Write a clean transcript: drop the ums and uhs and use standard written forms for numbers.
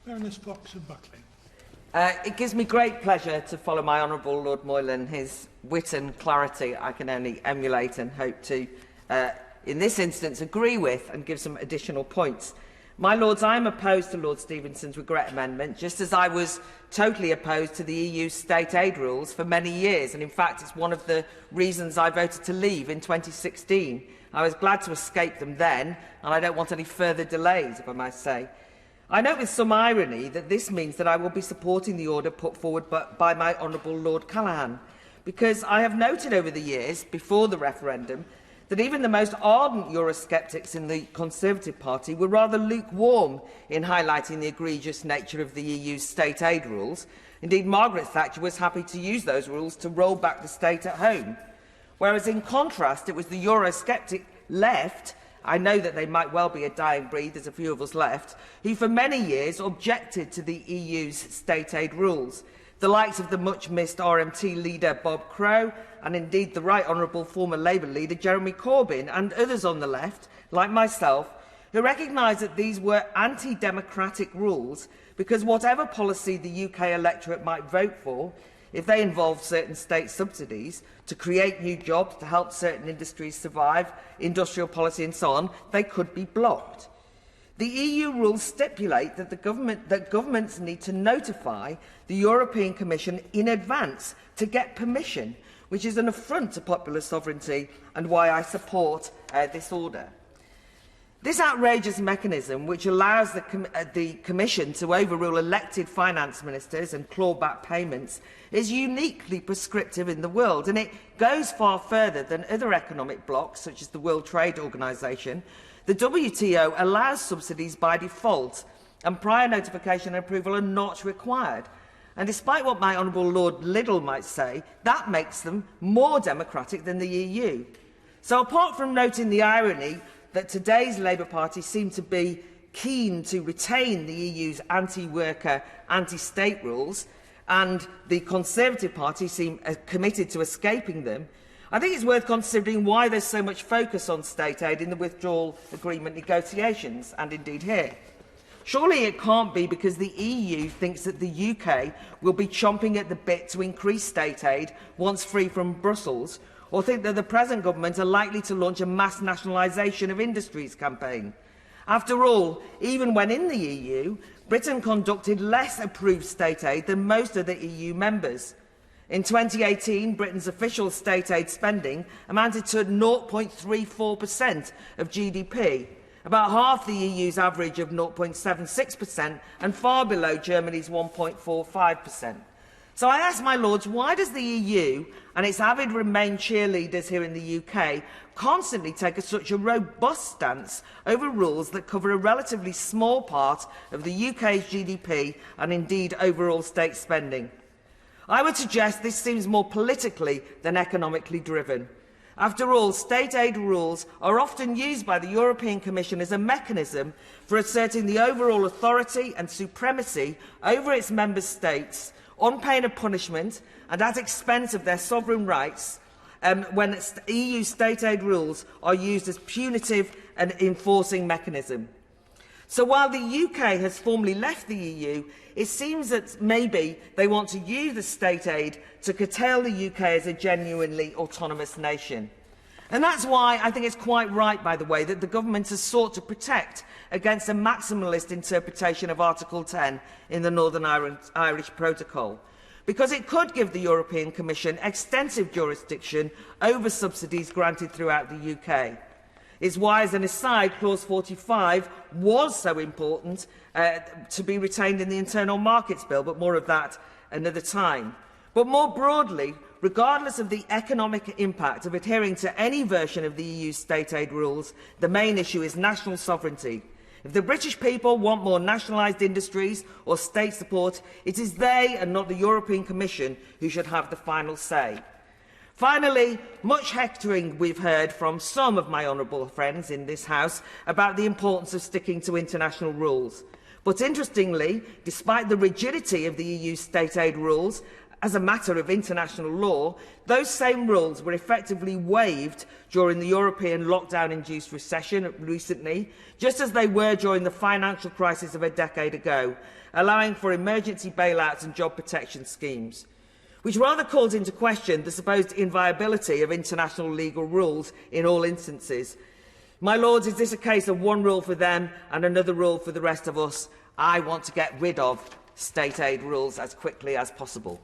Baroness Fox and Buckley. It gives me great pleasure to follow my Honourable Lord Moylan. His wit and clarity I can only emulate and hope to, in this instance, agree with and give some additional points. My Lords, I am opposed to Lord Stevenson's regret amendment, just as I was totally opposed to the EU state aid rules for many years, and in fact it's one of the reasons I voted to leave in 2016. I was glad to escape them then, and I don't want any further delays, if I might say. I note with some irony that this means that I will be supporting the order put forward by my Honourable Lord Callaghan, because I have noted over the years, before the referendum, that even the most ardent Eurosceptics in the Conservative Party were rather lukewarm in highlighting the egregious nature of the EU's state aid rules. Indeed, Margaret Thatcher was happy to use those rules to roll back the state at home. Whereas, in contrast, it was the Eurosceptic left, I know that they might well be a dying breed, there's a few of us left, who for many years objected to the EU's state aid rules. The likes of the much-missed RMT leader Bob Crow, and indeed the Right Honourable former Labour leader Jeremy Corbyn, and others on the left, like myself, who recognised that these were anti-democratic rules because whatever policy the UK electorate might vote for, if they involved certain state subsidies to create new jobs, to help certain industries survive, industrial policy and so on, they could be blocked. The EU rules stipulate that governments need to notify the European Commission in advance to get permission, which is an affront to popular sovereignty and why I support this order. This outrageous mechanism, which allows the Commission to overrule elected finance ministers and claw back payments, is uniquely prescriptive in the world, and it goes far further than other economic blocs, such as the World Trade Organization. The WTO allows subsidies by default, and prior notification and approval are not required. And despite what my Honourable Lord Liddell might say, that makes them more democratic than the EU. So apart from noting the irony that today's Labour Party seem to be keen to retain the EU's anti-worker, anti-state rules, and the Conservative Party seem committed to escaping them, I think it's worth considering why there's so much focus on state aid in the withdrawal agreement negotiations, and indeed here. Surely it can't be because the EU thinks that the UK will be chomping at the bit to increase state aid once free from Brussels, or think that the present government are likely to launch a mass nationalisation of industries campaign. After all, even when in the EU, Britain conducted less approved state aid than most of the EU members. In 2018, Britain's official state aid spending amounted to 0.34% of GDP, about half the EU's average of 0.76% and far below Germany's 1.45%. So I ask my Lords, why does the EU and its avid Remain cheerleaders here in the UK constantly take such a robust stance over rules that cover a relatively small part of the UK's GDP and indeed overall state spending? I would suggest this seems more politically than economically driven. After all, state aid rules are often used by the European Commission as a mechanism for asserting the overall authority and supremacy over its member states on pain of punishment and at expense of their sovereign rights when EU state aid rules are used as punitive and enforcing mechanism. So while the UK has formally left the EU, it seems that maybe they want to use the state aid to curtail the UK as a genuinely autonomous nation. And that's why I think it's quite right, by the way, that the government has sought to protect against a maximalist interpretation of Article 10 in the Northern Irish Protocol, because it could give the European Commission extensive jurisdiction over subsidies granted throughout the UK. It's why, as an aside, Clause 45 was so important to be retained in the Internal Markets Bill, but more of that another time. But more broadly, regardless of the economic impact of adhering to any version of the EU's state aid rules, the main issue is national sovereignty. If the British people want more nationalised industries or state support, it is they and not the European Commission who should have the final say. Finally, much hectoring we've heard from some of my honourable friends in this House about the importance of sticking to international rules. But interestingly, despite the rigidity of the EU's state aid rules, as a matter of international law, those same rules were effectively waived during the European lockdown-induced recession recently, just as they were during the financial crisis of a decade ago, allowing for emergency bailouts and job protection schemes, which rather calls into question the supposed inviolability of international legal rules in all instances. My Lords, is this a case of one rule for them and another rule for the rest of us? I want to get rid of state aid rules as quickly as possible.